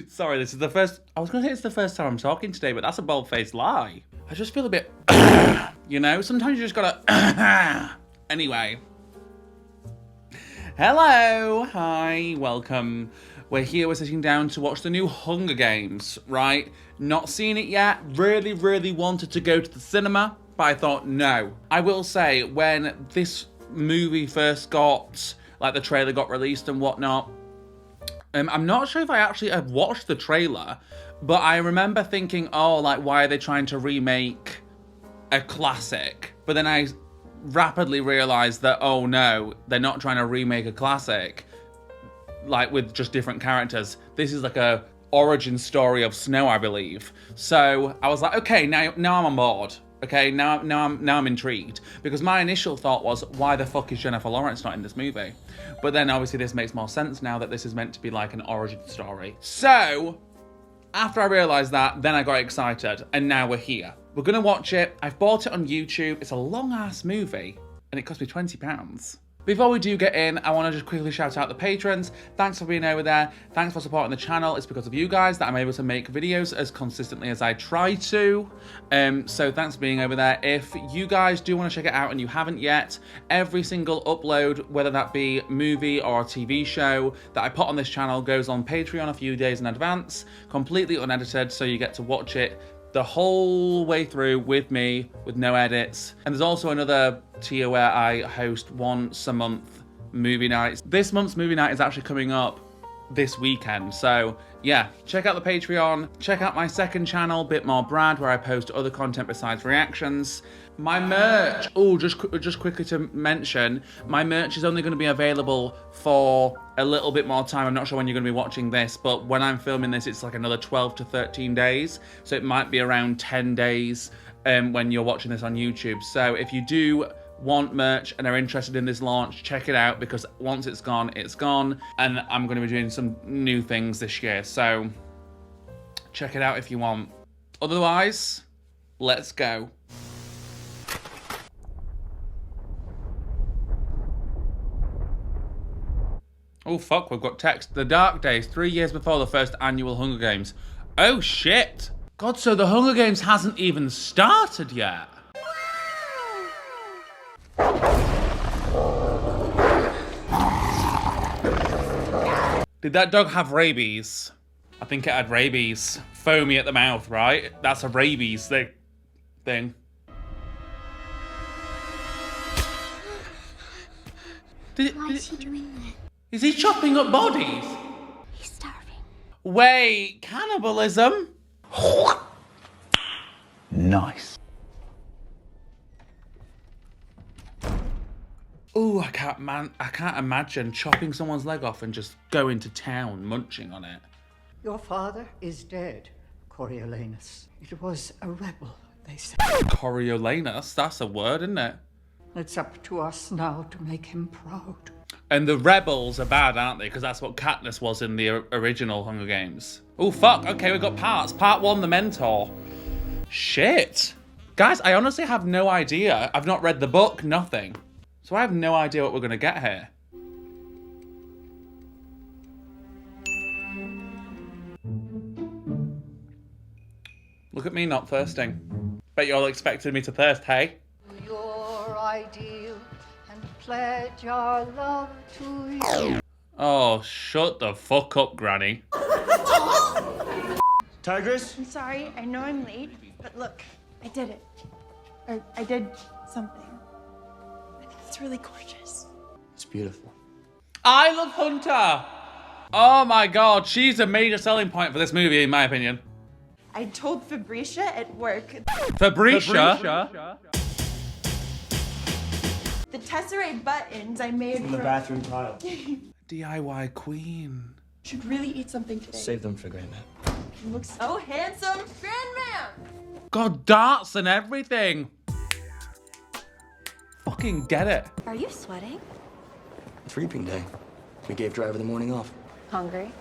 Sorry, this is the first... I was going to say it's the first time I'm talking today, but that's a bold-faced lie. I just feel a bit... you know? Sometimes you just gotta... Anyway. Hello. Hi. Welcome. We're here, we're sitting down to watch the new Hunger Games, right? Not seen it yet. Really, really wanted to go to the cinema, but I thought no. I will say, when this movie first got... like, the trailer got released and whatnot... I'm not sure if I actually have watched the trailer, but I remember thinking, oh, like, why are they trying to remake a classic? But then I rapidly realised that, oh no, they're not trying to remake a classic, like, with just different characters. This is like a origin story of Snow, I believe. So I was like, okay, now I'm on board. Okay, now I'm intrigued, because my initial thought was, why the fuck is Jennifer Lawrence not in this movie? But then obviously this makes more sense now that this is meant to be like an origin story. So after I realised that, then I got excited, and now we're here. We're gonna watch it. I've bought it on YouTube. It's a long ass movie, and it cost me £20. Before we do get in, I want to just quickly shout out the patrons. Thanks for being over there. Thanks for supporting the channel. It's because of you guys that I'm able to make videos as consistently as I try to. So thanks for being over there. If you guys do want to check it out and you haven't yet, every single upload, whether that be movie or a TV show that I put on this channel, goes on Patreon a few days in advance, completely unedited, so you get to watch it the whole way through with me, with no edits. And there's also another tier where I host once a month movie nights. This month's movie night is actually coming up this weekend, so yeah, check out the Patreon, check out my second channel, Bit More Brad, where I post other content besides reactions. My merch, oh, just quickly to mention, my merch is only going to be available for a little bit more time. I'm not sure when you're going to be watching this, but when I'm filming this, it's like another 12 to 13 days. So it might be around 10 days when you're watching this on YouTube. So if you do want merch and are interested in this launch, check it out, because once it's gone, it's gone. And I'm going to be doing some new things this year. So check it out if you want. Otherwise, let's go. Oh fuck, we've got text. The Dark Days, 3 years before the first annual Hunger Games. Oh shit! God, so the Hunger Games hasn't even started yet. Did that dog have rabies? I think it had rabies. Foamy at the mouth, right? That's a rabies thing. Why is he doing that? Is he chopping up bodies? He's starving. Wait, cannibalism? Nice. Ooh, I can't imagine chopping someone's leg off and just going to town munching on it. Your father is dead, Coriolanus. It was a rebel, they said. Coriolanus? That's a word, isn't it? It's up to us now to make him proud. And the rebels are bad, aren't they? Because that's what Katniss was in the original Hunger Games. Oh, fuck. Okay, we've got parts. Part 1, the mentor. Shit. Guys, I honestly have no idea. I've not read the book, nothing. So I have no idea what we're going to get here. Look at me not thirsting. Bet you all expected me to thirst, hey? Your ideal and pledge our love to you. Oh, shut the fuck up, Granny. Tigress? I'm sorry, I know I'm late, but look, I did it. Or I did something. I think it's really gorgeous. It's beautiful. I love Hunter. Oh my god, she's a major selling point for this movie, in my opinion. I told Fabricia at work. Fabricia? The Tesseract buttons I made From the bathroom tile. DIY queen. Should really eat something today. Save them for Grandma. You look so handsome, Grandma! God, darts and everything. Fucking get it. Are you sweating? It's reaping day. We gave Driver the morning off. Hungry?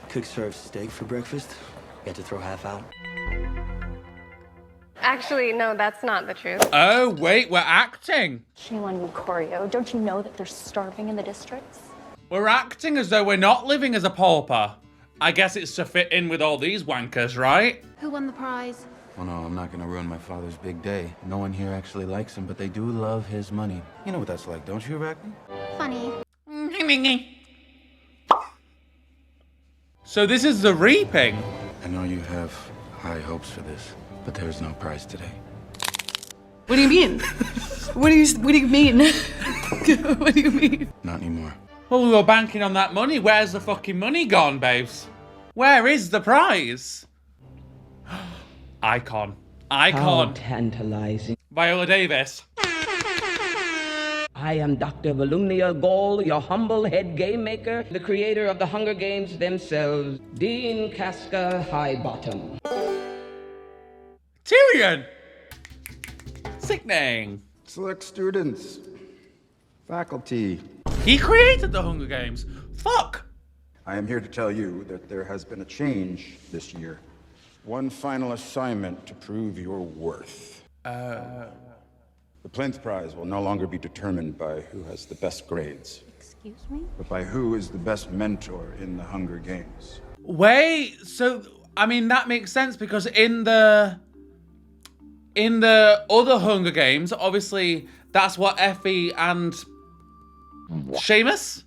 Cook served steak for breakfast. We had to throw half out. Actually, no, that's not the truth. Oh, wait, we're acting. Shame on you, Choreo. Don't you know that they're starving in the districts? We're acting as though we're not living as a pauper. I guess it's to fit in with all these wankers, right? Who won the prize? Oh no, I'm not gonna ruin my father's big day. No one here actually likes him, but they do love his money. You know what that's like, don't you, Arachne? Funny. So this is the reaping. I know you have high hopes for this, but there's no prize today. What do you mean? What do you mean? What do you mean? Not anymore. Well, we were banking on that money. Where's the fucking money gone, babes? Where is the prize? Icon. How tantalizing. Viola Davis. I am Dr. Volumnia Gall, your humble head game maker, the creator of the Hunger Games themselves, Dean Casca Highbottom. Tyrion. Sickening. Select students, faculty. He created the Hunger Games. Fuck. I am here to tell you that there has been a change this year. One final assignment to prove your worth. The Plinth Prize will no longer be determined by who has the best grades, Excuse me? but by who is the best mentor in the Hunger Games. Wait, so, I mean, that makes sense because in the other Hunger Games, obviously, that's what Effie and Seamus?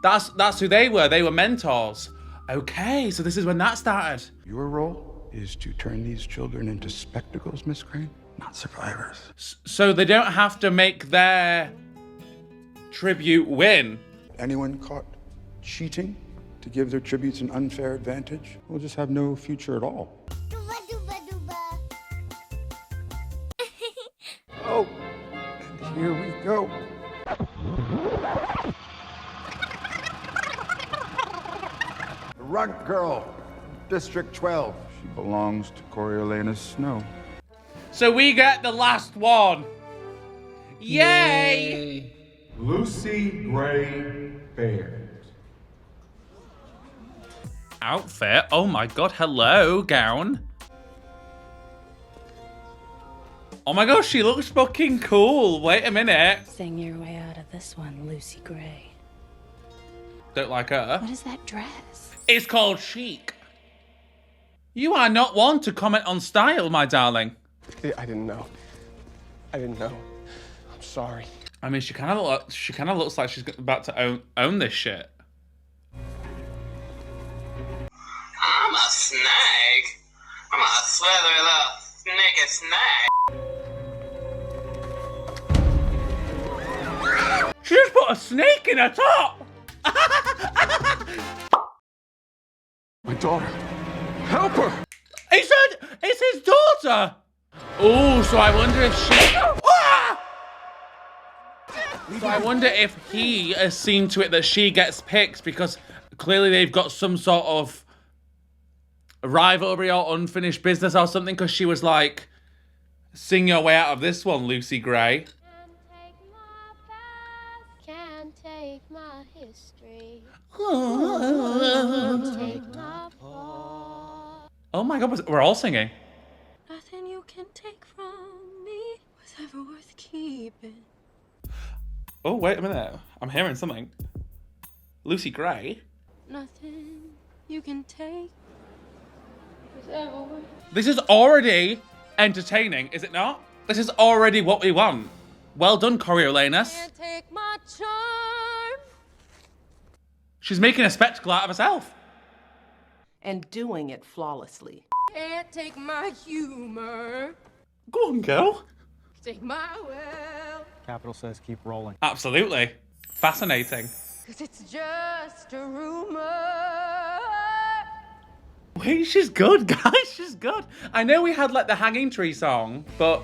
That's who they were. They were mentors. Okay, so this is when that started. Your role is to turn these children into spectacles, Miss Crane, not survivors. So they don't have to make their tribute win. Anyone caught cheating to give their tributes an unfair advantage will just have no future at all. Oh, and here we go. The Rug Girl, District 12. She belongs to Coriolanus Snow. So we get the last one. Yay! Lucy Gray Baird. Outfit? Oh my god, hello, gown. Oh my gosh, she looks fucking cool. Wait a minute. Sing your way out of this one, Lucy Gray. Don't like her. What is that dress? It's called chic. You are not one to comment on style, my darling. I didn't know. I didn't know. I'm sorry. I mean, she kind of looks like she's about to own this shit. I'm a snake. I'm a slither little sneaky snake. She just put a snake in her top. My daughter. Help her! It's his daughter. Oh, so I wonder if she. Ah! So I wonder if he has seen to it that she gets picked because clearly they've got some sort of rivalry or unfinished business or something. Because she was like, "Sing your way out of this one, Lucy Gray." Can't take my history. Oh my god, we're all singing. Nothing you can take from me was ever worth keeping. Oh, wait a minute. I'm hearing something. Lucy Gray? Nothing you can take was ever worth. This is already entertaining, is it not? This is already what we want. Well done, Coriolanus. Can't take my charm. She's making a spectacle out of herself. And doing it flawlessly. Can't take my humor. Go on, girl. Take my will. Capital says keep rolling. Absolutely. Fascinating. Cause it's just a rumor. Wait, she's good, guys. She's good. I know we had like the Hanging Tree song, but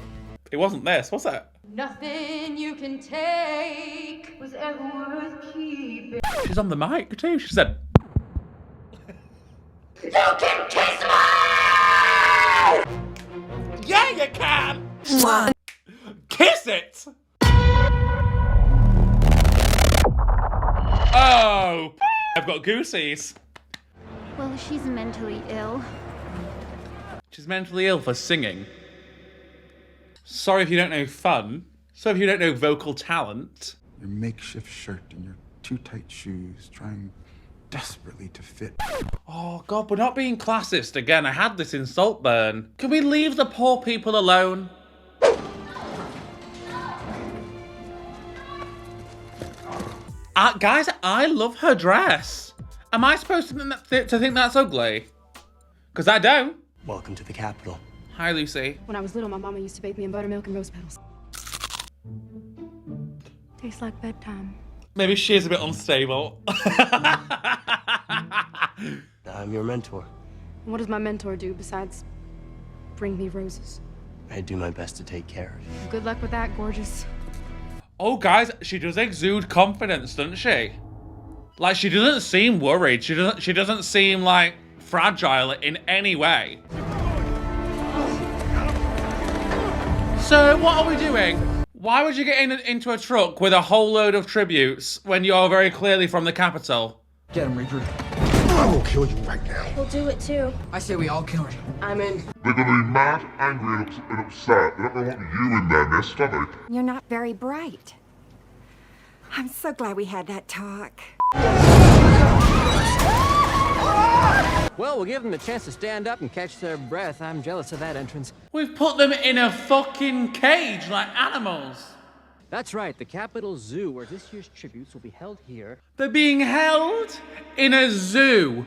it wasn't this, was it? Nothing you can take was ever worth keeping. She's on the mic too. She said, You can kiss me! "Yeah, you can. Kiss it." Oh, I've got goosies. Well, she's mentally ill. She's mentally ill for singing. Sorry if you don't know fun. Sorry if you don't know vocal talent. Your makeshift shirt and your too tight shoes, trying desperately to fit. Oh God, we're not being classist again. I had this in Saltburn. Can we leave the poor people alone? Guys, I love her dress. Am I supposed to think that's ugly? Because I don't. Welcome to the capital. Hi, Lucy. When I was little, my mama used to bathe me in buttermilk and rose petals. Tastes like bedtime. Maybe she is a bit unstable. I'm your mentor. And what does my mentor do besides bring me roses? I do my best to take care of you. Good luck with that, gorgeous. Oh, guys, she does exude confidence, doesn't she? Like, she doesn't seem worried. She doesn't seem, like, fragile in any way. So, what are we doing? Why would you get into a truck with a whole load of tributes when you're very clearly from the capital? Get him, Reaper. I will kill you right now. We'll do it too. I say we all kill him. I'm in. They're gonna be mad, angry, and upset. They're not gonna want you in their nest, are they? You're not very bright. I'm so glad we had that talk. Well, we'll give them a chance to stand up and catch their breath. I'm jealous of that entrance. We've put them in a fucking cage like animals. That's right, the Capitol Zoo, where this year's tributes will be held here. They're being held in a zoo.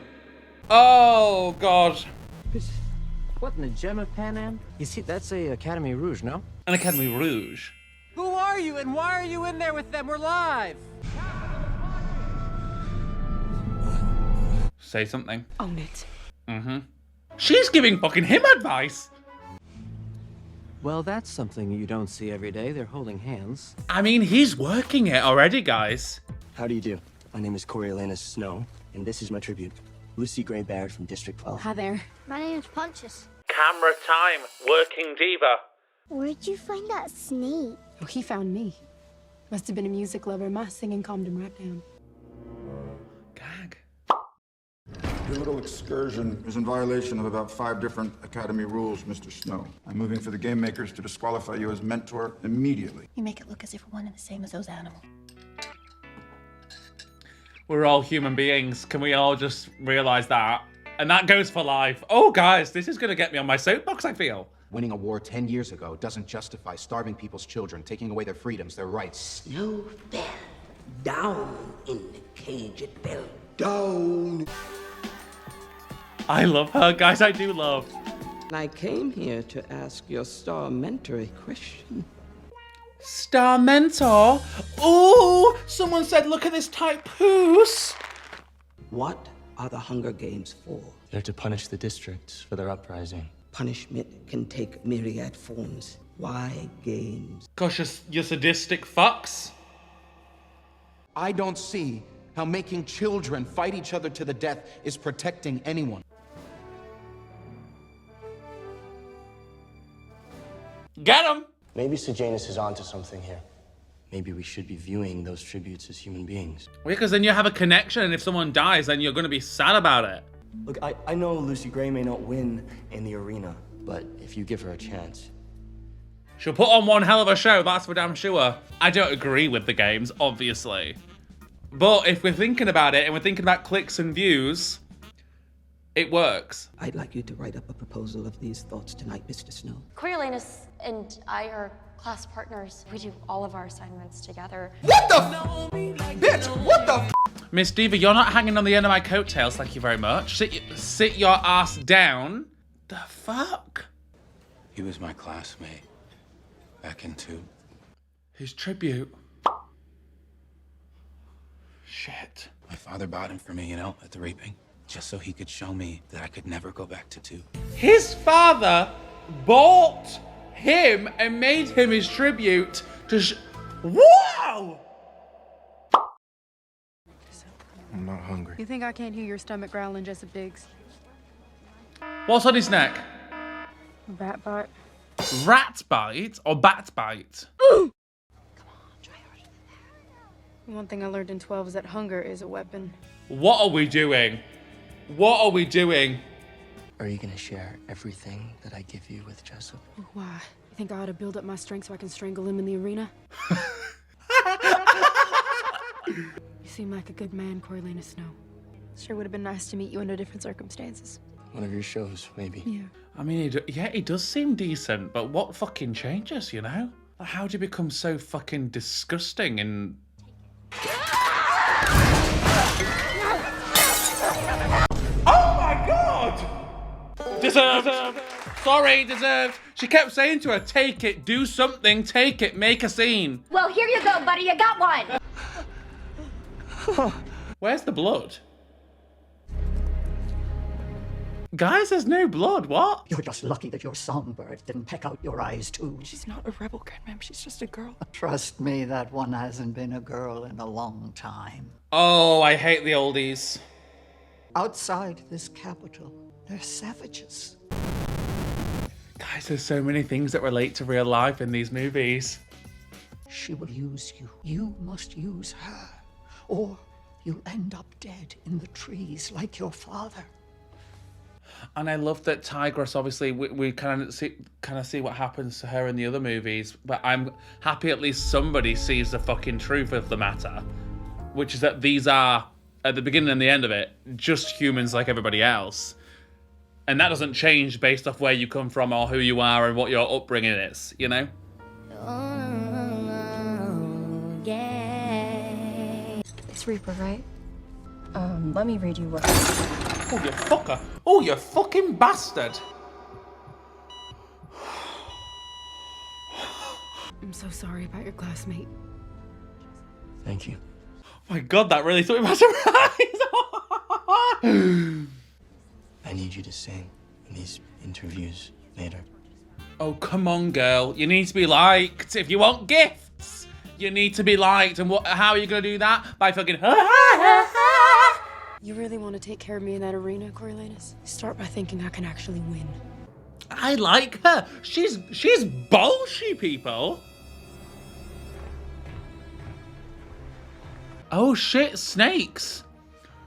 Oh, God. What in the gem of Pan Am? You see, that's a Academy Rouge, no? An Academy Rouge. Who are you and why are you in there with them? We're live. Say something. Own it. Mm-hmm. She's giving fucking him advice. Well, that's something you don't see every day. They're holding hands. I mean, he's working it already, guys. How do you do? My name is Coriolanus Snow, and this is my tribute. Lucy Gray Barrett from District 12. Hi there. My name's Pontius. Camera time, working diva. Where'd you find that snake? Oh, he found me. Must have been a music lover. My singing calmed him right down. Gag. Your little excursion is in violation of about 5 different Academy rules, Mr. Snow. I'm moving for the game makers to disqualify you as mentor immediately. You make it look as if we're one and the same as those animals. We're all human beings. Can we all just realize that? And that goes for life. Oh, guys, this is going to get me on my soapbox, I feel. Winning a war 10 years ago doesn't justify starving people's children, taking away their freedoms, their rights. Snow fell down in the cage. It fell down. I love her, guys. I do love. I came here to ask your star mentor a question. Star mentor? Ooh, someone said, look at this tight poos. What are the Hunger Games for? They're to punish the districts for their uprising. Punishment can take myriad forms. Why games? Gosh, you sadistic fucks. I don't see how making children fight each other to the death is protecting anyone. Get him! Maybe Sejanus is onto something here. Maybe we should be viewing those tributes as human beings. Well, because then you have a connection, and if someone dies, then you're going to be sad about it. Look, I know Lucy Gray may not win in the arena, but if you give her a chance... She'll put on one hell of a show, that's for damn sure. I don't agree with the games, obviously. But if we're thinking about it, and we're thinking about clicks and views, it works. I'd like you to write up a proposal of these thoughts tonight, Mr. Snow. Coriolanus and I are class partners. We do all of our assignments together. What the bitch? What the Miss Diva, you're not hanging on the end of my coattails, thank you very much. Sit your ass down. The fuck? He was my classmate. Back in 2. His tribute. Shit. My father bought him for me, at the reaping. Just so he could show me that I could never go back to 2. His father bought him and made him his tribute to Whoa! I'm not hungry. You think I can't hear your stomach growling, Jessup Diggs? What's on his neck? Rat bite. Rat bite or bat bite? Ooh! Come on, try harder than that. One thing I learned in 12 is that hunger is a weapon. What are we doing? What are we doing? Are you gonna share everything that I give you with Jessup? Why? You think I ought to build up my strength so I can strangle him in the arena? You seem like a good man, Coriolanus Snow. Sure would have been nice to meet you under different circumstances. One of your shows, maybe. Yeah. I mean, he does seem decent, but what fucking changes, you know? Like, how do you become so fucking disgusting and... Oh my god! Deserved! Sorry, deserved. She kept saying to her, take it, do something, take it, make a scene. Well, here you go, buddy. You got one. Where's the blood? Guys, there's no blood, what? You're just lucky that your songbird didn't peck out your eyes too. She's not a rebel, Grandmam. She's just a girl. Trust me, that one hasn't been a girl in a long time. Oh, I hate the oldies. Outside this capital, they're savages. Guys, there's so many things that relate to real life in these movies. She will use you. You must use her. Or you'll end up dead in the trees like your father. And I love that Tigress, obviously, we kind of see what happens to her in the other movies, but I'm happy at least somebody sees the fucking truth of the matter, which is that these are, at the beginning and the end of it, just humans like everybody else. And that doesn't change based off where you come from or who you are and what your upbringing is, you know? It's Reaper, right? Let me read you what... Oh, you fucker. Oh, you fucking bastard. I'm so sorry about your classmate. Thank you. Oh my god, that really took me by surprise. I need you to sing in these interviews later. Oh, come on, girl. You need to be liked. If you want gifts, you need to be liked. And how are you going to do that? By fucking... You really want to take care of me in that arena, Coriolanus? Start by thinking I can actually win. I like her. She's bolshy, people. Oh shit, snakes.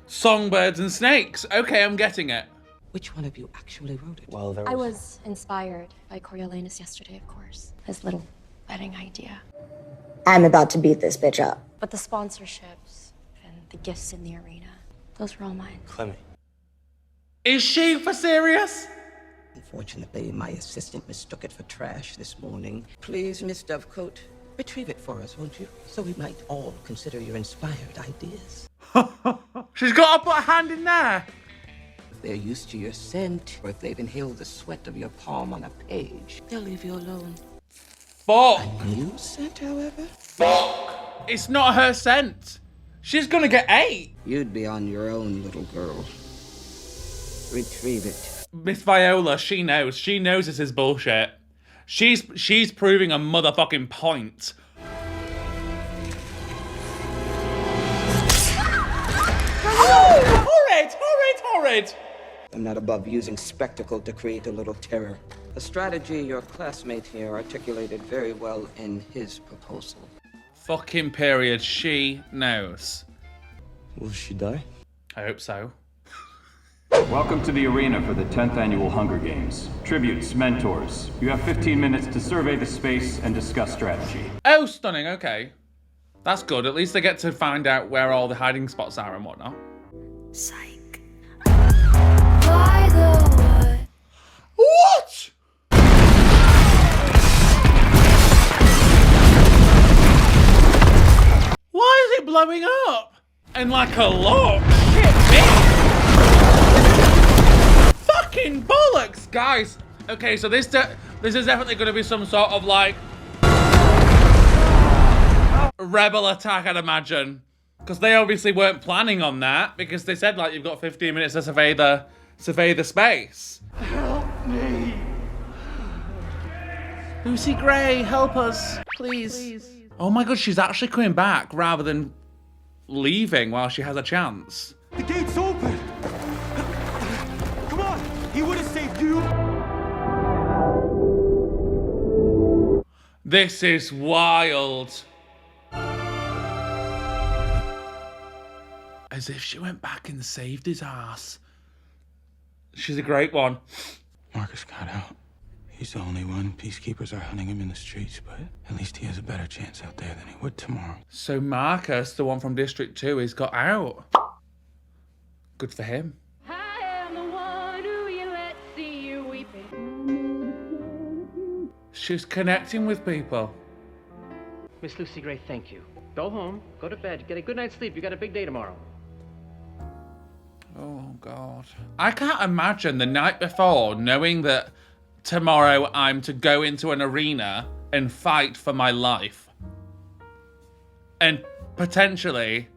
Songbirds and snakes. Okay, I'm getting it. Which one of you actually wrote it? Well, I was inspired by Coriolanus yesterday, of course. His little wedding idea. I'm about to beat this bitch up. But the sponsorships and the gifts in the arena, those were all mine. Clemmy. Is she for serious? Unfortunately, my assistant mistook it for trash this morning. Please, Miss Dovecote, retrieve it for us, won't you? So we might all consider your inspired ideas. She's got to put a hand in there. If they're used to your scent, or if they've inhaled the sweat of your palm on a page, they'll leave you alone. Fuck. A new scent, however? Fuck. It's not her scent. She's gonna get 8. You'd be on your own, little girl. Retrieve it. Miss Viola, she knows. She knows this is bullshit. She's proving a motherfucking point. Horrid! I'm not above using spectacle to create a little terror. A strategy your classmate here articulated very well in his proposal. Fucking period. She knows. Will she die? I hope so. Welcome to the arena for the 10th annual Hunger Games. Tributes, mentors. You have 15 minutes to survey the space and discuss strategy. Oh, stunning. Okay. That's good. At least they get to find out where all the hiding spots are and whatnot. Psych. What? Why is it blowing up? And like a lot. Shit, bitch. Fucking bollocks, guys. Okay, so this is definitely going to be some sort of like rebel attack, I'd imagine. Because they obviously weren't planning on that, because they said like you've got 15 minutes to survey the space. Help me. Lucy Gray, help us, please. Oh my god, she's actually coming back rather than leaving while she has a chance. The gate's open. Come on, he would have saved you. This is wild. As if she went back and saved his ass. She's a great one. Marcus got out. He's the only one. Peacekeepers are hunting him in the streets, but at least he has a better chance out there than he would tomorrow. So Marcus, the one from District 2, has got out. Good for him. I am the one who you let see you weeping. She's connecting with people. Miss Lucy Gray, thank you. Go home, go to bed, get a good night's sleep. You got a big day tomorrow. Oh, God. I can't imagine the night before knowing that tomorrow I'm to go into an arena and fight for my life. And potentially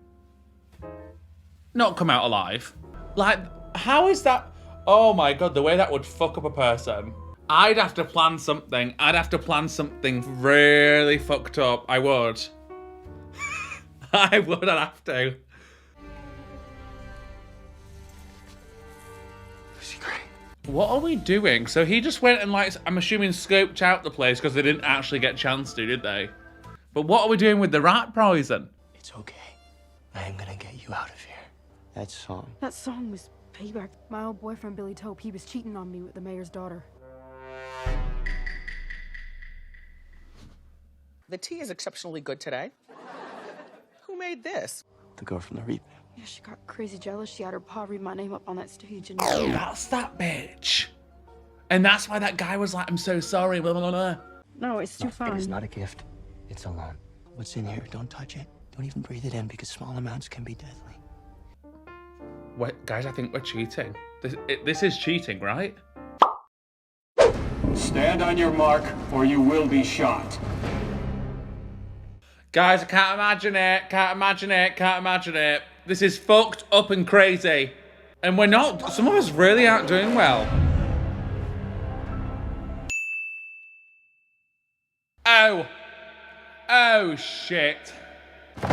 not come out alive. Like, how is that? Oh my God, the way that would fuck up a person. I'd have to plan something. I'd have to plan something really fucked up. I would. I'd have to. What are we doing? So he just went and, like, I'm assuming scoped out the place because they didn't actually get a chance to, did they? But what are we doing with the rat poison? It's okay. I am gonna get you out of here. That song. That song was payback. My old boyfriend, Billy Tope, he was cheating on me with the mayor's daughter. The tea is exceptionally good today. Who made this? The girl from the Reap. Yeah, she got crazy jealous. She had her pa read my name up on that stage and... That's that bitch. And that's why that guy was like, I'm so sorry, blah, blah, blah. No, it's too fine. It is not a gift. It's a loan. What's in here? Don't touch it. Don't even breathe it in because small amounts can be deadly. Wait, guys, I think we're cheating. This is cheating, right? Stand on your mark or you will be shot. Guys, I can't imagine it. Can't imagine it. Can't imagine it. This is fucked up and crazy. And we're not... Some of us really aren't doing well. Oh. Oh, shit. The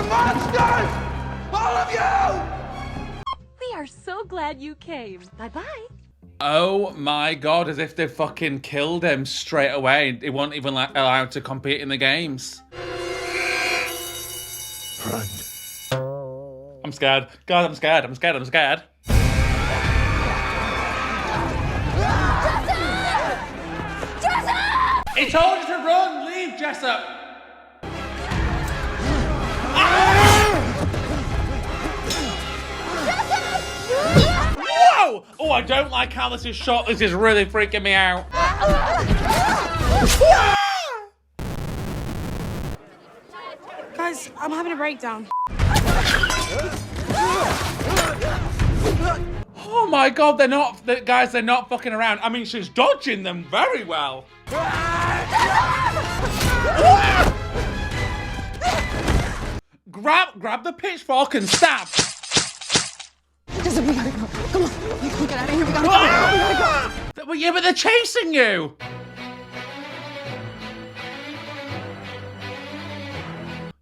monsters! All of you! We are so glad you came. Bye-bye. Oh my God, as if they fucking killed him straight away. He wasn't even allowed to compete in the games. Run. I'm scared. God, I'm scared. I'm scared. I'm scared. Jessup! He told you to run. Leave, Jessup. Whoa! Oh, I don't like how this is shot. This is really freaking me out. Guys, I'm having a breakdown. Oh my God, they're not fucking around. I mean, she's dodging them very well. Grab the pitchfork and stab. Jessup, we gotta go. Come on, we can get out of here. We gotta go. We gotta go. Well, yeah, but they're chasing you.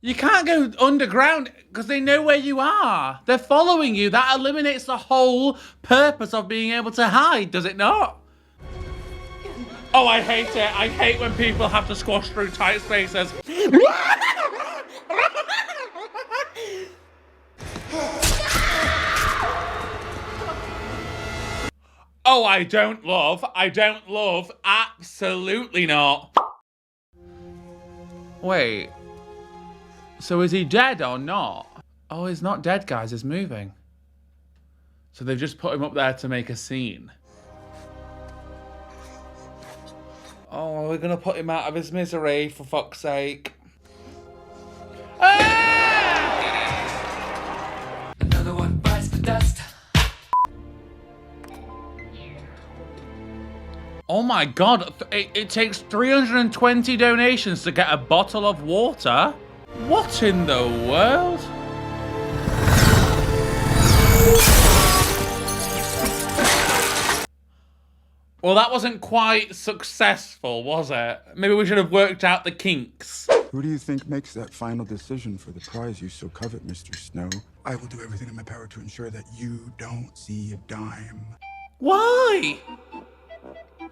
You can't go underground because they know where you are. They're following you. That eliminates the whole purpose of being able to hide, does it not? Oh, I hate it. I hate when people have to squash through tight spaces. Oh, I don't love, absolutely not. Wait, so is he dead or not? Oh, he's not dead, guys, he's moving. So they've just put him up there to make a scene. Oh, we're gonna put him out of his misery, for fuck's sake. Ah! Another one bites the dust. Oh my God, it takes 320 donations to get a bottle of water? What in the world? Well, that wasn't quite successful, was it? Maybe we should have worked out the kinks. Who do you think makes that final decision for the prize you so covet, Mr. Snow? I will do everything in my power to ensure that you don't see a dime. Why?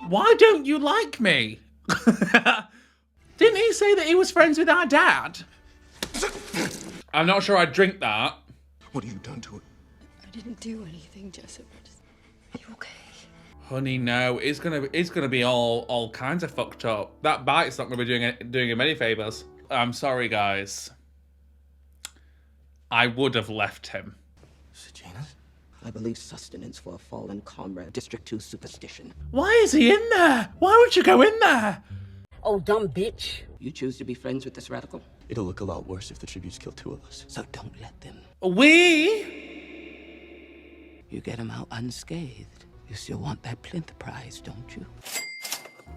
Why don't you like me? Didn't he say that he was friends with our dad? I'm not sure I'd drink that. What have you done to it? I didn't do anything, Jessup. Are you okay? Honey, no. It's gonna be all kinds of fucked up. That bite's not gonna be doing him any favors. I'm sorry, guys. I would have left him. I believe sustenance for a fallen comrade. District 2 superstition. Why is he in there? Why would you go in there? Oh, dumb bitch. You choose to be friends with this radical? It'll look a lot worse if the tributes kill 2 of us. So don't let them. You get him out unscathed. You still want that plinth prize, don't you?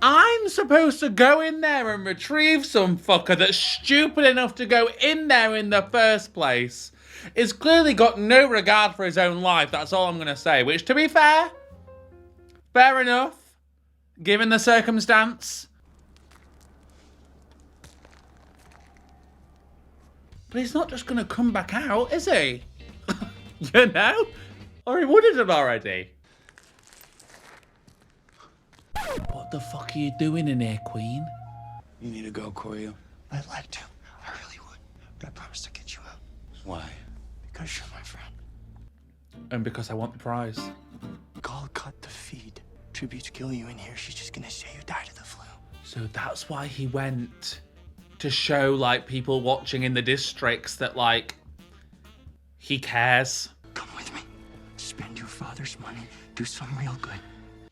I'm supposed to go in there and retrieve some fucker that's stupid enough to go in there in the first place. He's clearly got no regard for his own life, that's all I'm going to say. Which, to be fair enough, given the circumstance. But he's not just going to come back out, is he? You know? Or he would have done already. What the fuck are you doing in here, Queen? You need to go, Corio. I'd like to. I really would. But I promise to get you out. Why? Because you're my friend. And because I want the prize. Gall cut the feed. Tributes kill you in here. She's just gonna say you died of the flu. So that's why he went. To show, like, people watching in the districts that, like, he cares. Come with me. Spend your father's money. Do something real good.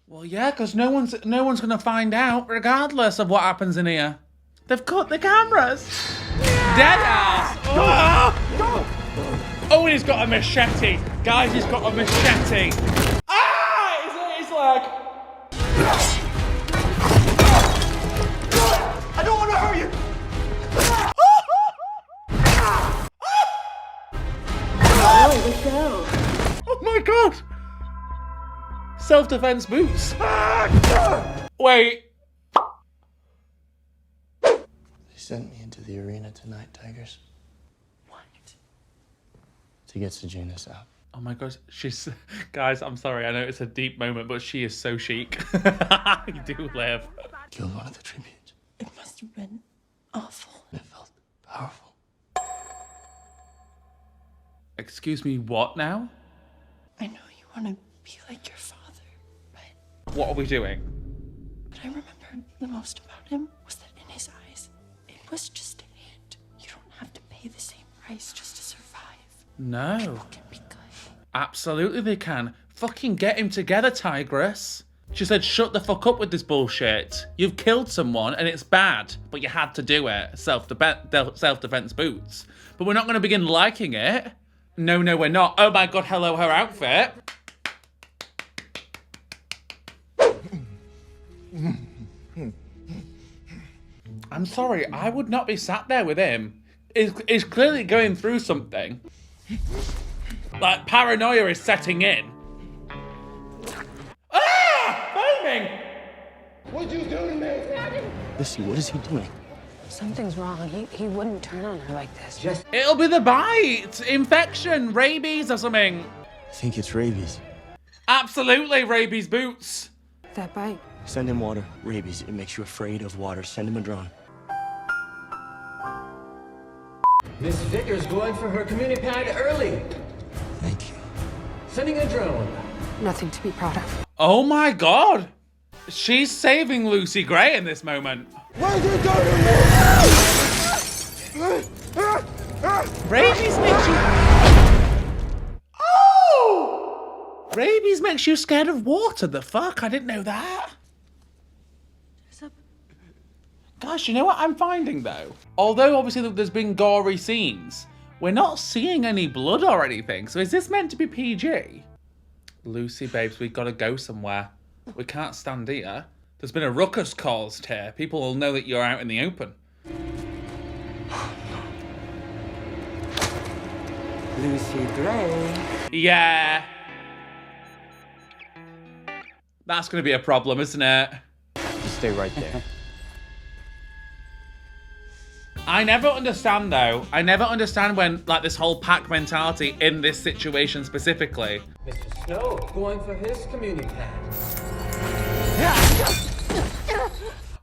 Well, yeah, because no one's gonna find out, regardless of what happens in here. They've cut the cameras. Dead ass. Oh, and he's got a machete. Guys, he's got a machete. Ah! He's like... I don't want to hurt you. Oh my god! Self-defense boots. Wait. They sent me into the arena tonight, Tigers. What? To get Sejanus out. Oh my gosh, she's... Guys, I'm sorry, I know it's a deep moment, but she is so chic. You do live. Killed one of the tributes. It must have been awful. It felt powerful. Excuse me, what now? I know you want to be like your father, but What are we doing? what I remember the most about him was that in his eyes, it was just a hint. You don't have to pay the same price just to survive. No. People can be good. Absolutely they can. Fucking get him together, Tigress. She said, shut the fuck up with this bullshit. You've killed someone and it's bad, but you had to do it. Self-defense boots. But we're not going to begin liking it. No, we're not. Oh my god, hello, her outfit. I'm sorry, I would not be sat there with him. He's clearly going through something. Like, paranoia is setting in. Ah! Flaming! What'd you do to me? Lissy, what is he doing? Something's wrong. He wouldn't turn on her like this. It'll be the bite! Infection, rabies or something. I think it's rabies. Absolutely, rabies boots. That bite. Send him water. Rabies, it makes you afraid of water. Send him a drone. Miss Vickers going for her community pad early. Thank you. Sending a drone. Nothing to be proud of. Oh my god! She's saving Lucy Gray in this moment. What'd you do to me? Rabies makes you... Oh! Rabies makes you scared of water, the fuck? I didn't know that. Gosh, you know what I'm finding though? Although obviously there's been gory scenes, we're not seeing any blood or anything. So is this meant to be PG? Lucy, babes, we've got to go somewhere. We can't stand here. There's been a ruckus caused here. People will know that you're out in the open. Lucy Gray. Yeah. That's going to be a problem, isn't it? Just stay right there. I never understand though. I never understand when like this whole pack mentality in this situation specifically. Mr. Snow going for his community pad.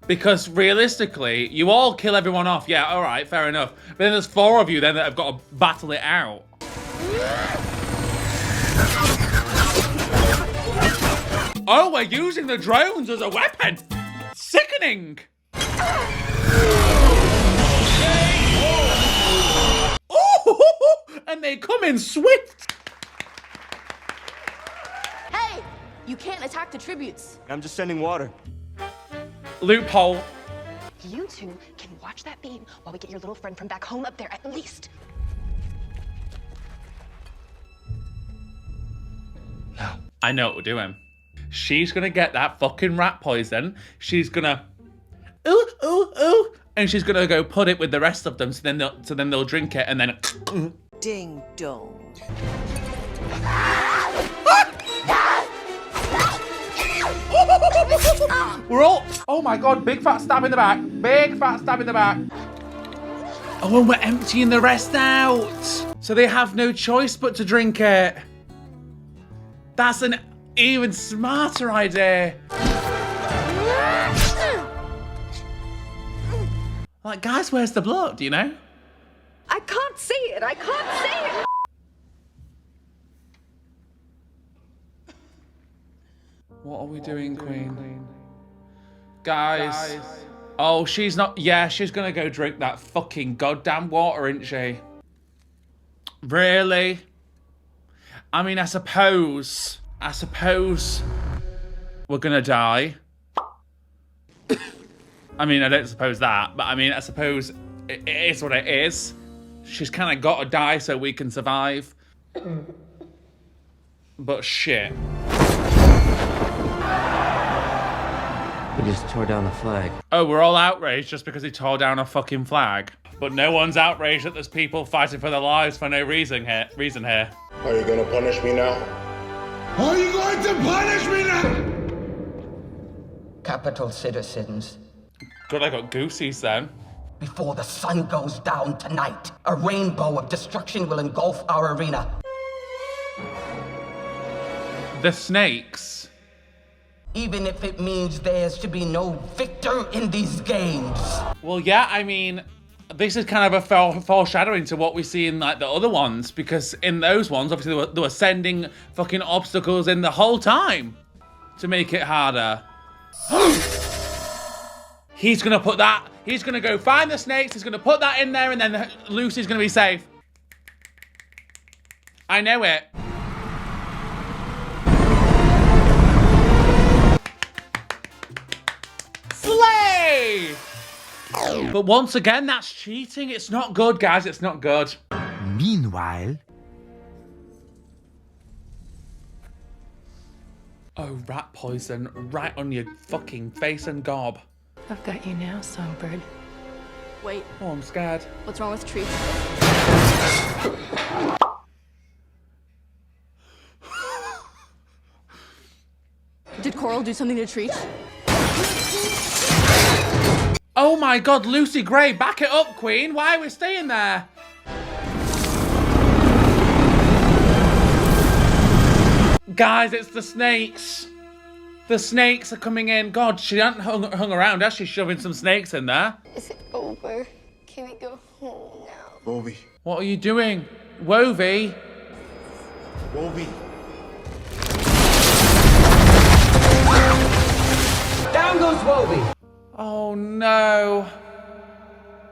Because realistically, you all kill everyone off. Yeah, all right, fair enough. But then there's 4 of you then that have got to battle it out. Oh, we're using the drones as a weapon. Sickening. Ooh! And they come in swift. Hey! You can't attack the tributes. I'm just sending water. Loophole. You two can watch that beam while we get your little friend from back home up there at least. I know what we're doing. She's gonna get that fucking rat poison. She's gonna ooh, ooh, ooh, and she's gonna go put it with the rest of them. So then they'll drink it, and then ding dong. We're all. Oh my god! Big fat stab in the back. Big fat stab in the back. Oh, and we're emptying the rest out, so they have no choice but to drink it. That's an even smarter idea. Like, guys, where's the blood, you know? I can't see it. I can't see it. What are we doing, Queen? Guys. Oh, she's not. Yeah, she's gonna go drink that fucking goddamn water, isn't she? Really? I mean, I suppose we're gonna die. I mean, I don't suppose that, but I mean, I suppose it is what it is. She's kind of got to die so we can survive. But shit. He just tore down the flag. Oh, we're all outraged just because he tore down a fucking flag. But no one's outraged that there's people fighting for their lives for no reason here. Are you gonna punish me now? Are you going to punish me now? Capital citizens, Good, I got goosies then. before the sun goes down tonight, a rainbow of destruction will engulf our arena. The snakes. Even if it means there's to be no victor in these games. Well, yeah, I mean, this is kind of a foreshadowing to what we see in like the other ones, because in those ones, obviously, they were sending fucking obstacles in the whole time to make it harder. He's gonna put that. He's gonna go find the snakes. He's gonna put that in there, and then Lucy's gonna be safe. I know it. Slay! But once again, that's cheating. It's not good, guys. It's not good. Meanwhile... Oh, rat poison right on your fucking face and gob. I've got you now, Songbird. Wait. Oh, I'm scared. What's wrong with treats? Did Coral do something to treats? Oh my god, Lucy Gray, back it up, Queen. Why are we staying there? Guys, it's the snakes. The snakes are coming in. God, she hasn't hung around, has she, shoving some snakes in there? Is it over? Can we go home now? Wovie. What are you doing? Wovie? Wovie. Down goes Wovie. Oh no.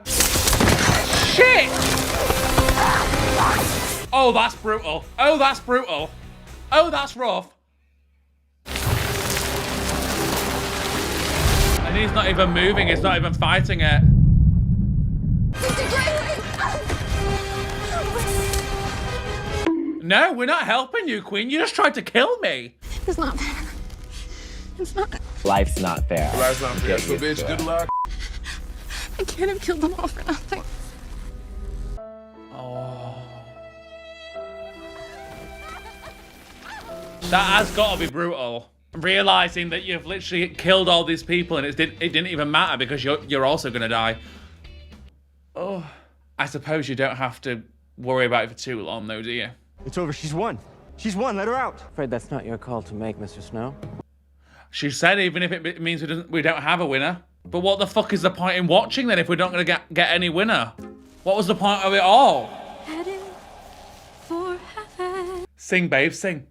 Shit! Oh, that's brutal. Oh, that's brutal. Oh, that's rough. And he's not even moving. He's not even fighting it. No, we're not helping you, Queen. You just tried to kill me. It's not fair. It's not. Life's not fair. Life's not fair. So, bitch, good luck. I can't have killed them all for nothing. Oh. That has got to be brutal. Realizing that you've literally killed all these people and it didn't even matter because you're also gonna die. Oh, I suppose you don't have to worry about it for too long, though, do you? It's over. She's won. She's won. Let her out. Afraid that's not your call to make, Mr. Snow. She said even if it means we don't have a winner. But what the fuck is the point in watching then if we're not gonna get any winner? What was the point of it all? Heading for heaven. Sing, babe, sing.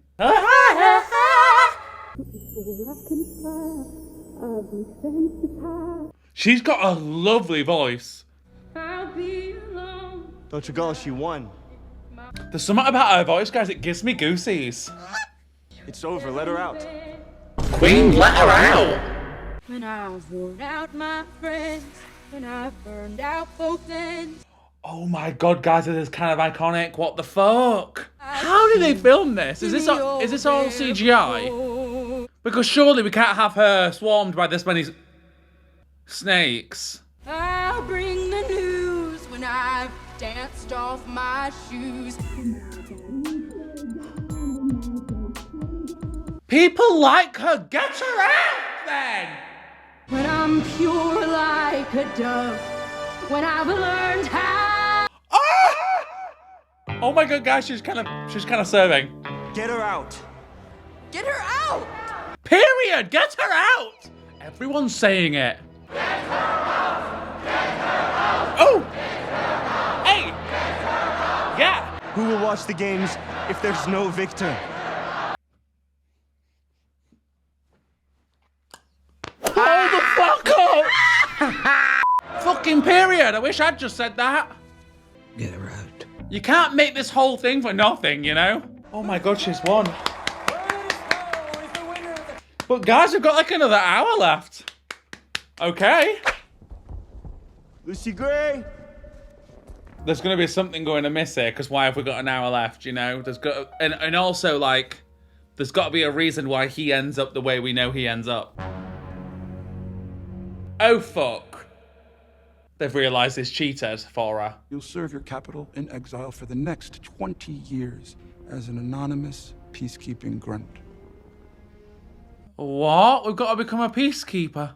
She's got a lovely voice. Don't you go. She won. There's something about her voice, guys, it gives me goosies. It's over, let her out. Queen, let her out! When I've worn out my friends, when I've burned out both ends. Oh my god, guys, this is kind of iconic. What the fuck? How did they film this? Is this all CGI? Because surely we can't have her swarmed by this many snakes. I'll bring the news when I've danced off my shoes. People like her. Get her out then. When I'm pure like a dove, when I've learned how. Oh my god, guys, she's kind of serving. Get her out. Get her out! Period. Get her out. Everyone's saying it. Get her out! Get her out! Oh. Get her out! Hey. Get her out! Yeah. Who will watch the games if there's no victor? Hold the fuck up! Fucking period. I wish I'd just said that. Get her out. You can't make this whole thing for nothing, you know? Oh my god, she's won. But guys, we've got like another hour left. Okay. Lucy Gray. There's gonna be something going amiss here, because why have we got an hour left, you know? There's got and also like there's gotta be a reason why he ends up the way we know he ends up. Oh fuck. They've realised he's cheated for her. You'll serve your capital in exile for the next 20 years as an anonymous peacekeeping grunt. What? We've got to become a peacekeeper?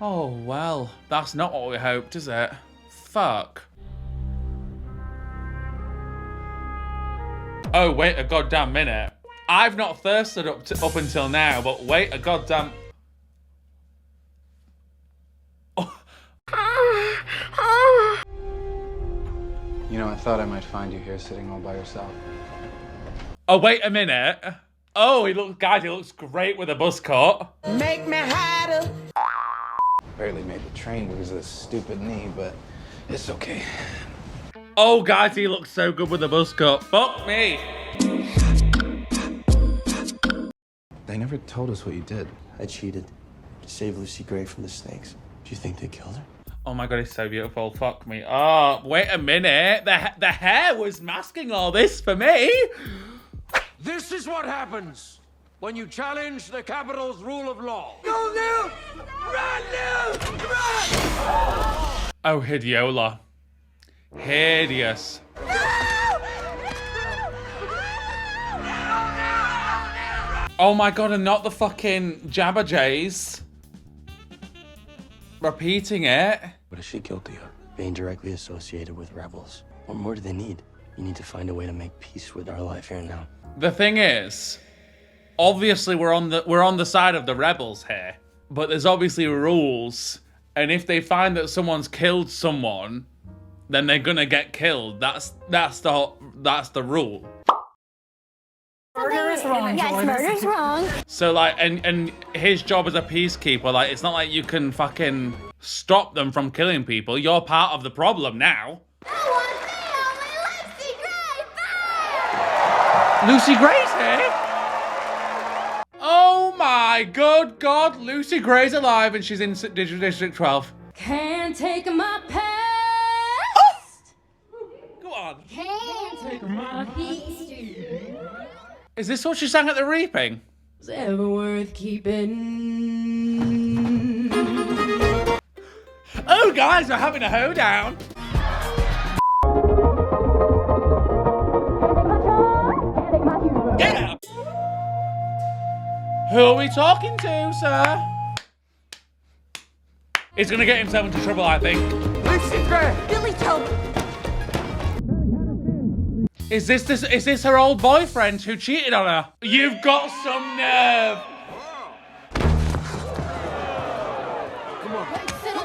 Oh, well, that's not what we hoped, is it? Fuck. Oh, wait a goddamn minute. I've not thirsted up until now, but wait a goddamn... You know, I thought I might find you here sitting all by yourself. Oh, wait a minute. Oh, he looks great with a buzz cut. Make me harder. Barely made the train because of this stupid knee, but it's okay. Oh, guys, he looks so good with a buzz cut. Fuck me. They never told us what you did. I cheated to save Lucy Gray from the snakes. Do you think they killed her? Oh my god, he's so beautiful. Fuck me. Oh, wait a minute. The hair was masking all this for me. This is what happens when you challenge the capital's rule of law. Go now! Run now! Run! Oh, Hidiola. Hideous. Oh my god, and not the fucking Jabberjays. Repeating it. What is she guilty of? Being directly associated with rebels. What more do they need? You need to find a way to make peace with our life here and now. The thing is, obviously we're on the side of the rebels here, but there's obviously rules, and if they find that someone's killed someone, then they're gonna get killed. That's the rule. Murder is wrong. Yes, murder's wrong. So like, and his job as a peacekeeper, like, it's not like you can fucking stop them from killing people. You're part of the problem now. Lucy Gray's here? Oh my good god, Lucy Gray's alive and she's in District 12. Can't take my past. Oh! Go on. Can't take my peace. Is this what she sang at the reaping? Is ever worth keeping. Oh guys, we're having a hoedown. Get up! Who are we talking to, sir? He's gonna get himself into trouble, I think. Lucy Gray! Billy Toby! Is this her old boyfriend who cheated on her? You've got some nerve. Come on. Settle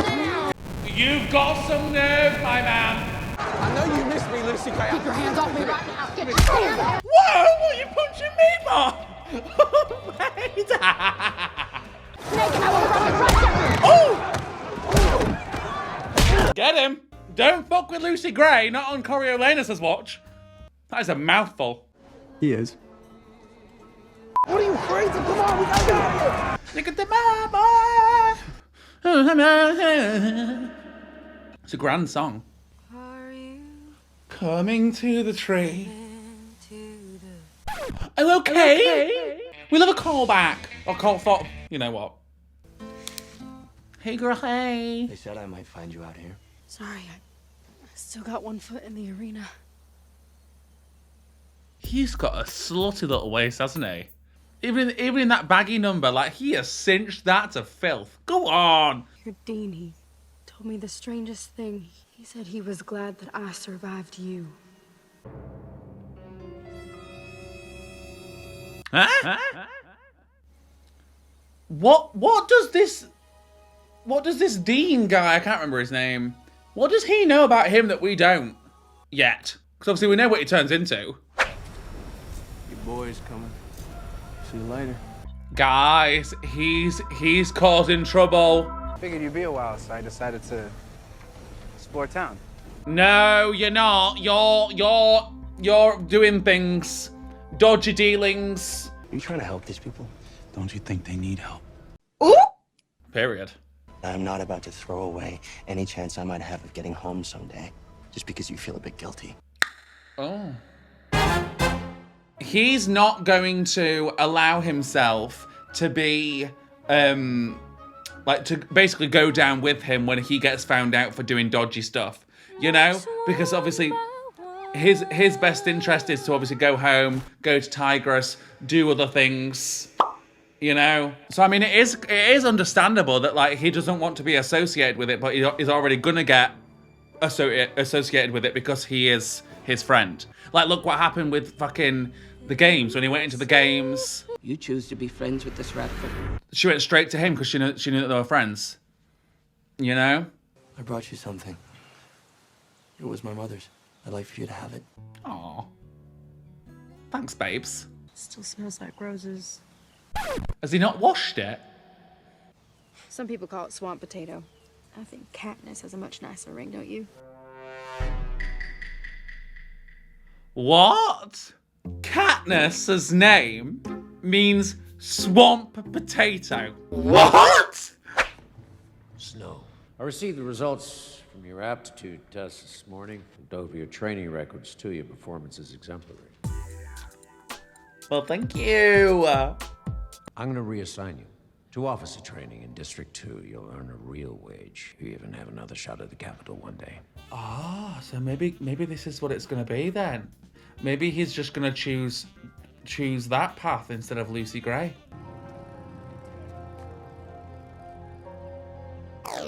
down. You've got some nerve, my man. I know you miss me, Lucy Gray. Keep your hands off me right now. Get your hands off. Whoa, what are you punching me for? Wait. Snake, I will run. Oh! Get him. Don't fuck with Lucy Gray, not on Coriolanus's watch. That is a mouthful. He is. What are you crazy? Come on, we gotta get out of here. Look at the mama. It's a grand song. Coming to the tree. Oh, okay. We love a callback. Or call for, you know what. Hey, girl, hey. They said I might find you out here. Sorry, I still got one foot in the arena. He's got a slutty little waist, hasn't he? Even in that baggy number, like, he has cinched that to filth. Go on. Your Dean, he told me the strangest thing. He said he was glad that I survived you. Huh? What does this Dean guy, I can't remember his name, what does he know about him that we don't yet? Because obviously we know what he turns into. Your boy's coming. See you later. Guys, he's causing trouble. Figured you'd be a while, so I decided to explore town. No, you're not. You're doing things. Dodgy dealings. Are you trying to help these people? Don't you think they need help? Period. I'm not about to throw away any chance I might have of getting home someday, just because you feel a bit guilty. Oh. He's not going to allow himself to be, like, to basically go down with him when he gets found out for doing dodgy stuff, you know? Because obviously his best interest is to obviously go home, go to Tigris, do other things, you know? So, I mean, it is understandable that, like, he doesn't want to be associated with it, but he's already gonna get associated with it because he is his friend. Like, look what happened with fucking the games, when he went into the games. You choose to be friends with this radical. She went straight to him because she knew that they were friends. You know? I brought you something. It was my mother's. I'd like for you to have it. Aw. Thanks, babes. Still smells like roses. Has he not washed it? Some people call it swamp potato. I think Katniss has a much nicer ring, don't you? What? Katniss's name means swamp potato. What? Snow. I received the results from your aptitude test this morning. Looked over your training records too. Your performance is exemplary. Well, thank you. I'm gonna reassign you to officer training in District 2. You'll earn a real wage. You even have another shot at the Capitol one day. Ah, so maybe this is what it's gonna be then. Maybe he's just gonna choose that path instead of Lucy Gray.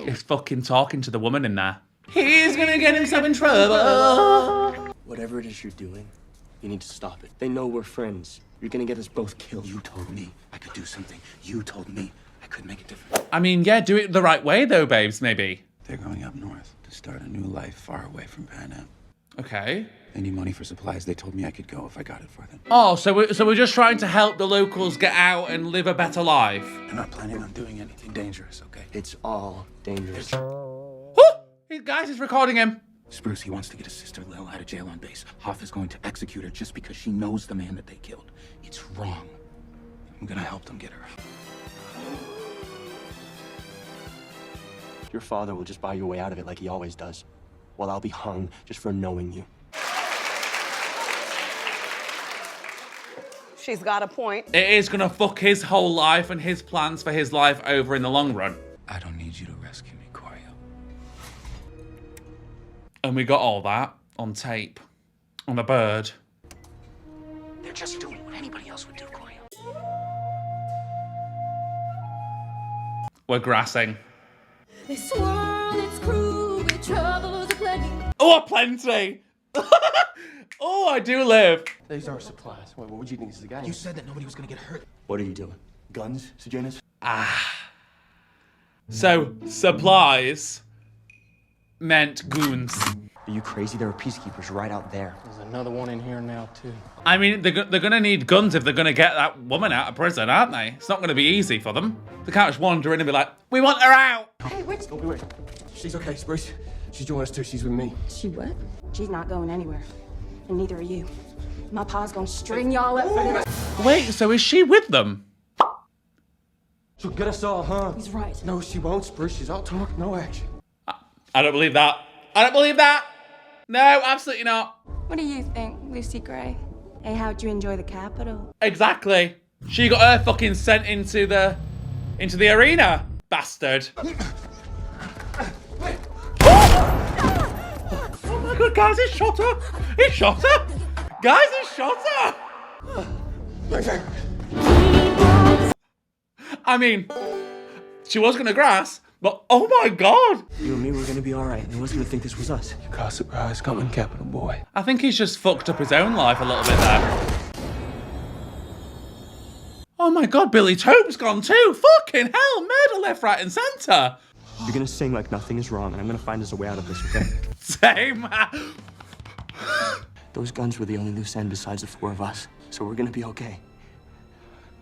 He's fucking talking to the woman in there. He's gonna get himself in trouble. Whatever it is you're doing, you need to stop it. They know we're friends. You're gonna get us both killed. You told me I could do something. You told me I could make a difference. I mean, yeah, do it the right way though, babes, maybe. They're going up north to start a new life far away from Pan Am. Okay. They need money for supplies. They told me I could go if I got it for them. Oh, so we're just trying to help the locals get out and live a better life. They're not planning on doing anything dangerous, okay? It's all dangerous. Guys, he's recording him. Spruce, he wants to get his sister Lil out of jail on base. Hoff is going to execute her just because she knows the man that they killed. It's wrong. I'm gonna help them get her out. Your father will just buy your way out of it like he always does, while I'll be hung just for knowing you. She's got a point. It is gonna fuck his whole life and his plans for his life over in the long run. I don't need you to rescue me, Corio. And we got all that on tape. On the bird. They're just doing what anybody else would do, Corio. We're grassing. This world is cruel with troubles aplenty. Oh, plenty! Oh, I do live. These are supplies. What would you think is the game? You said that nobody was gonna get hurt. What are you doing? Guns, Sejanus? So, supplies meant goons. Are you crazy? There are peacekeepers right out there. There's another one in here now, too. I mean, they're gonna need guns if they're gonna get that woman out of prison, aren't they? It's not gonna be easy for them. They can't just wander in and be like, we want her out! Hey, which... Don't be worried. She's okay, Spruce. She joined us too. She's with me. She what? She's not going anywhere. And neither are you. My pa's gonna string y'all up for this. Wait, so is she with them? She'll get us all, huh? He's right. No, she won't, Spruce. She's all talk, no action. I don't believe that. I don't believe that. No, absolutely not. What do you think, Lucy Gray? Hey, how'd you enjoy the Capitol? Exactly. She got her fucking sent into the arena, bastard. Oh my god, guys, he shot her! He shot her! Guys, he shot her! I mean, she was gonna grass, but oh my god! You and me were gonna be alright. No one's gonna think this was us. You cause surprise coming, Capital Boy. I think he's just fucked up his own life a little bit there. Oh my god, Billy Tope's gone too! Fucking hell, murder left, right and centre! You're gonna sing like nothing is wrong, and I'm gonna find us a way out of this, okay? Same. Those guns were the only loose end besides the four of us, so we're gonna be okay.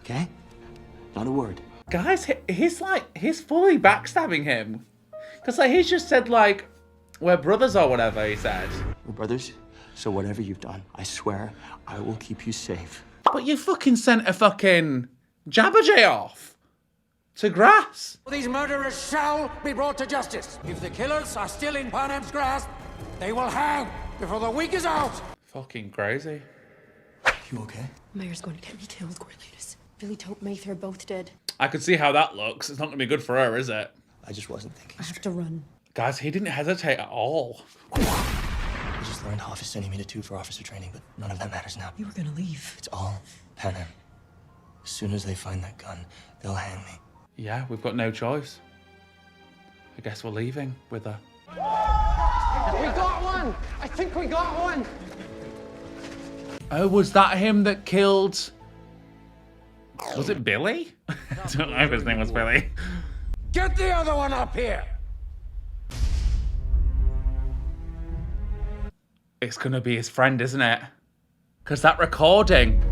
Okay? Not a word. Guys, he's fully backstabbing him. Because like, he's just said like, we're brothers or whatever he said. We're brothers, so whatever you've done, I swear, I will keep you safe. But you fucking sent a fucking Jabberjay off to grass. These murderers shall be brought to justice. If the killers are still in Panem's grasp, they will hang before the week is out. Fucking crazy. You okay? Mayor's going to get me killed, Cornelius. Billy Tope, Mayfair, both dead. I could see how that looks. It's not going to be good for her, is it? I just wasn't thinking. I have to run. Guys, he didn't hesitate at all. I just learned Hoff is sending me to 2 for officer training, but none of that matters now. You were gonna leave. It's all Panem. As soon as they find that gun, they'll hang me. Yeah, we've got no choice. I guess we're leaving with her. We got one! I think we got one! Oh, was that him that killed... Was it Billy? I don't know if his name was Billy. Get the other one up here! It's gonna be his friend, isn't it? Because that recording,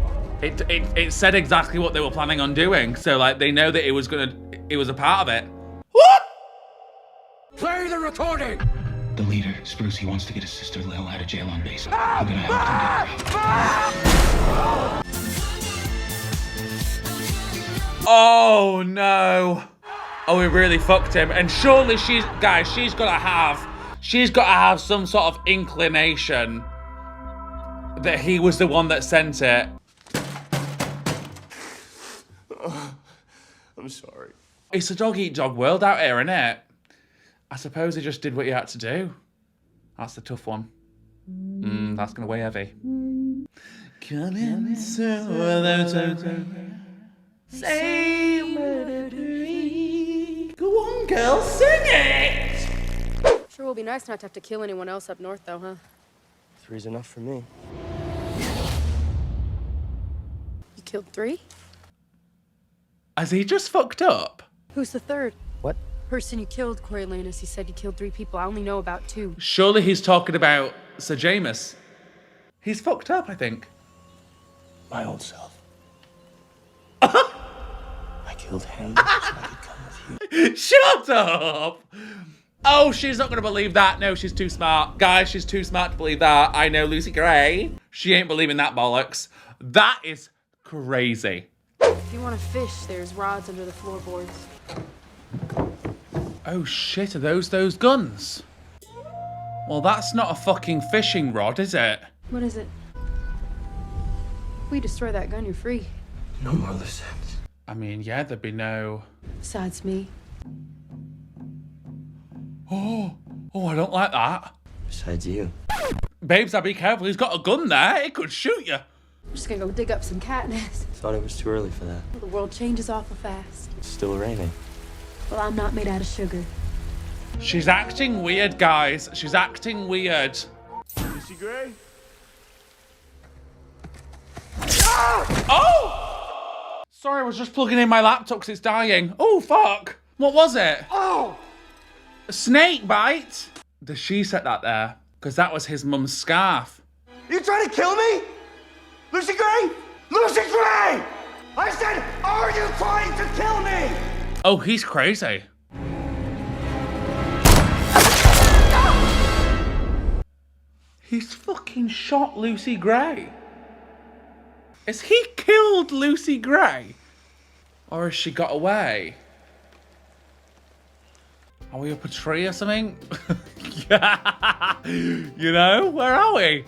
it said exactly what they were planning on doing. So like, they know that it was a part of it. What? Play the recording! The leader, Spruce, he wants to get his sister Lil out of jail on base. We're gonna help him get her out. Oh no. Oh, we really fucked him. And surely she's gotta have some sort of inclination that he was the one that sent it. I'm sorry. It's a dog-eat-dog world out here, isn't it? I suppose he just did what he had to do. That's the tough one. That's gonna weigh heavy. Coming say go on, girl, sing it! Sure will be nice not to have to kill anyone else up north, though, huh? 3's enough for me. You killed 3? Has he just fucked up? Who's the 3rd? What? Person you killed, Coriolanus. He said you killed 3 people. I only know about 2. Surely he's talking about Sir James. He's fucked up, I think. My old self. I killed him so I could come with you. Shut up! Oh, she's not gonna believe that. No, she's too smart. Guys, she's too smart to believe that. I know Lucy Gray. She ain't believing that bollocks. That is crazy. If you want to fish, there's rods under the floorboards. Oh shit, are those guns? Well, that's not a fucking fishing rod, is it? What is it? If we destroy that gun, you're free. No more loose ends. I mean, yeah, there'd be no... Besides me. Oh, I don't like that. Besides you. Babes, now be careful. He's got a gun there. It could shoot you. I'm just gonna go dig up some cat nests. Thought it was too early for that. The world changes awful fast. It's still raining. Well, I'm not made out of sugar. She's acting weird, guys. She's acting weird. Lucy Gray? Oh! Sorry, I was just plugging in my laptop because it's dying. Oh, fuck. What was it? Oh! A snake bite? Does she set that there? Because that was his mum's scarf. You trying to kill me? Lucy Gray? Lucy Gray! I said, are you trying to kill me? Oh, he's crazy. He's fucking shot Lucy Gray. Has he killed Lucy Gray? Or has she got away? Are we up a tree or something? You know, where are we?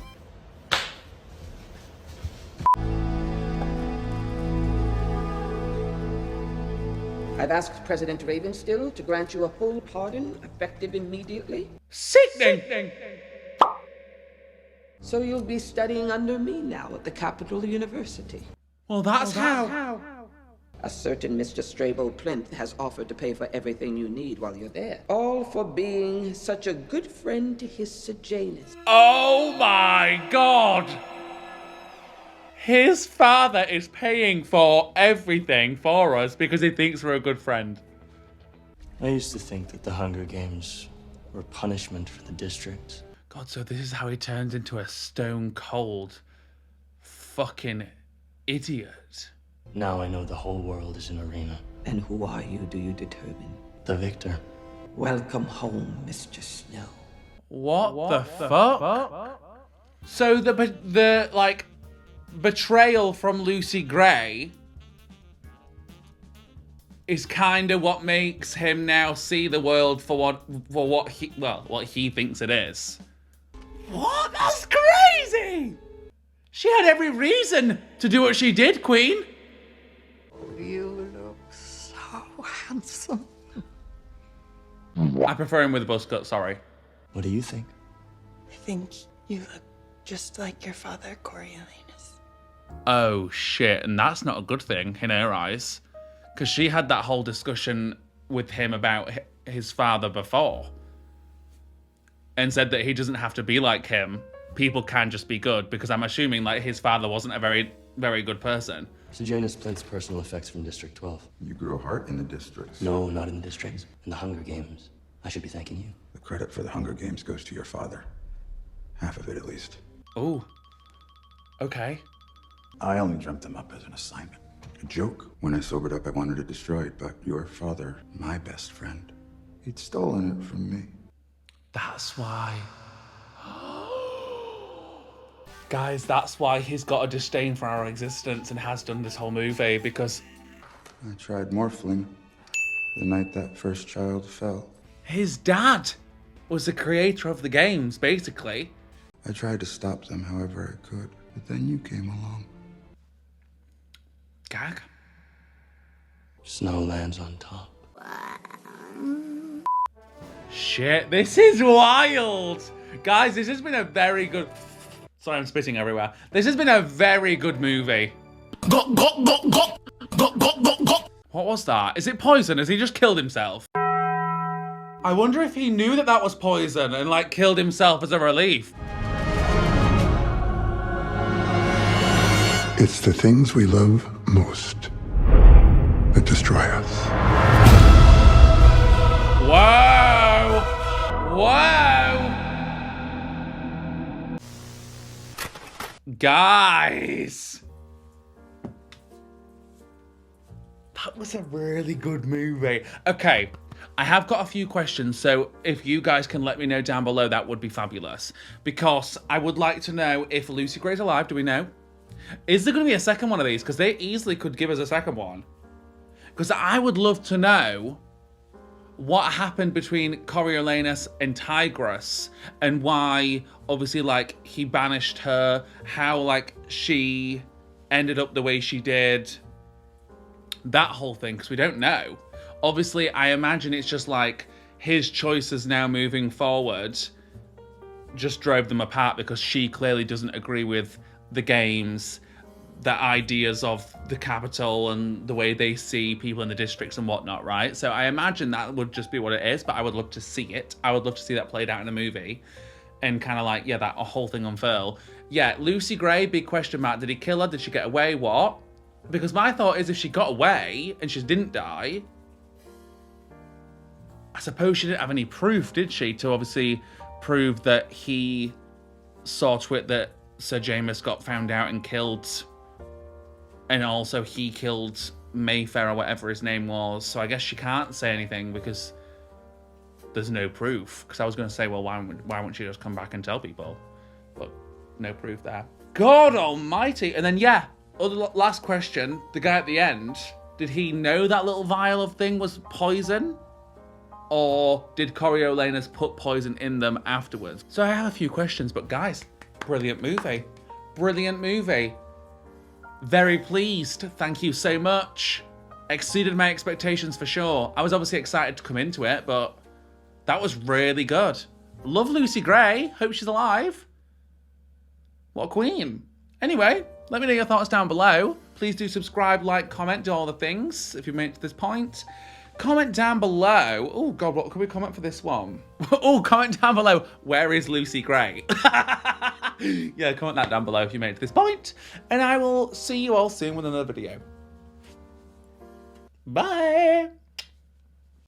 I've asked President Ravenstill to grant you a full pardon, effective immediately. Sickening! So you'll be studying under me now at the Capital University. Well, that's how. A certain Mr. Strabo Plinth has offered to pay for everything you need while you're there. All for being such a good friend to his Sejanus. Oh my god! His father is paying for everything for us because he thinks we're a good friend. I used to think that the Hunger Games were punishment for the district. God, so this is how he turns into a stone cold fucking idiot. Now I know the whole world is an arena. And who are you, do you determine? The victor. Welcome home, Mr. Snow. What the fuck? So the like betrayal from Lucy Gray is kind of what makes him now see the world for what he thinks it is. What? That's crazy! She had every reason to do what she did, Queen. You look so handsome. I prefer him with a buzz cut, sorry. What do you think? I think you look just like your father, Coriolanus. Oh shit, and that's not a good thing in her eyes. Because she had that whole discussion with him about his father before. And said that he doesn't have to be like him. People can just be good. Because I'm assuming like his father wasn't a very, very good person. Sejanus Plinth's personal effects from District 12. You grew a heart in the districts. No, not in the districts. In the Hunger Games. I should be thanking you. The credit for the Hunger Games goes to your father. Half of it, at least. Oh. Okay. I only dreamt them up as an assignment. A joke. When I sobered up, I wanted it destroyed, but your father, my best friend, he'd stolen it from me. That's why. Guys, that's why he's got a disdain for our existence and has done this whole movie, because... I tried morphling the night that first child fell. His dad was the creator of the games, basically. I tried to stop them however I could, but then you came along. Gag? Snow lands on top. Shit, this is wild! Guys, this has been a very good... Sorry, I'm spitting everywhere. This has been a very good movie. What was that? Is it poison? Has he just killed himself? I wonder if he knew that that was poison and like killed himself as a relief. It's the things we love most that destroy us. Whoa! Whoa! Guys! That was a really good movie. Okay, I have got a few questions, so if you guys can let me know down below, that would be fabulous. Because I would like to know if Lucy Gray's alive, do we know? Is there going to be a second one of these? Because they easily could give us a second one. Because I would love to know what happened between Coriolanus and Tigris and why, obviously, like, he banished her, how, like, she ended up the way she did, that whole thing, because we don't know. Obviously, I imagine it's just, like, his choices now moving forward just drove them apart because she clearly doesn't agree with the games, the ideas of the capital and the way they see people in the districts and whatnot, right? So I imagine that would just be what it is, but I would love to see it. I would love to see that played out in a movie and kind of like, yeah, that whole thing unfurl. Yeah, Lucy Gray, big question mark. Did he kill her? Did she get away? What? Because my thought is if she got away and she didn't die, I suppose she didn't have any proof, did she? To obviously prove that he saw to it that Sir James got found out and killed, and also he killed Mayfair or whatever his name was. So I guess she can't say anything because there's no proof. Because I was going to say, well, why wouldn't she just come back and tell people? no proof there. God almighty. And then, yeah, last question. The guy at the end, did he know that little vial of thing was poison? Or did Coriolanus put poison in them afterwards? So I have a few questions, but guys, brilliant movie. Brilliant movie. Very pleased. Thank you so much. Exceeded my expectations for sure. I was obviously excited to come into it, but that was really good. Love Lucy Gray. Hope she's alive. What a queen. Anyway, let me know your thoughts down below. Please do subscribe, like, comment, do all the things if you've made it to this point. Comment down below. Oh, God, what can we comment for this one? Oh, comment down below. Where is Lucy Gray? Yeah, comment that down below if you made it to this point. And I will see you all soon with another video. Bye.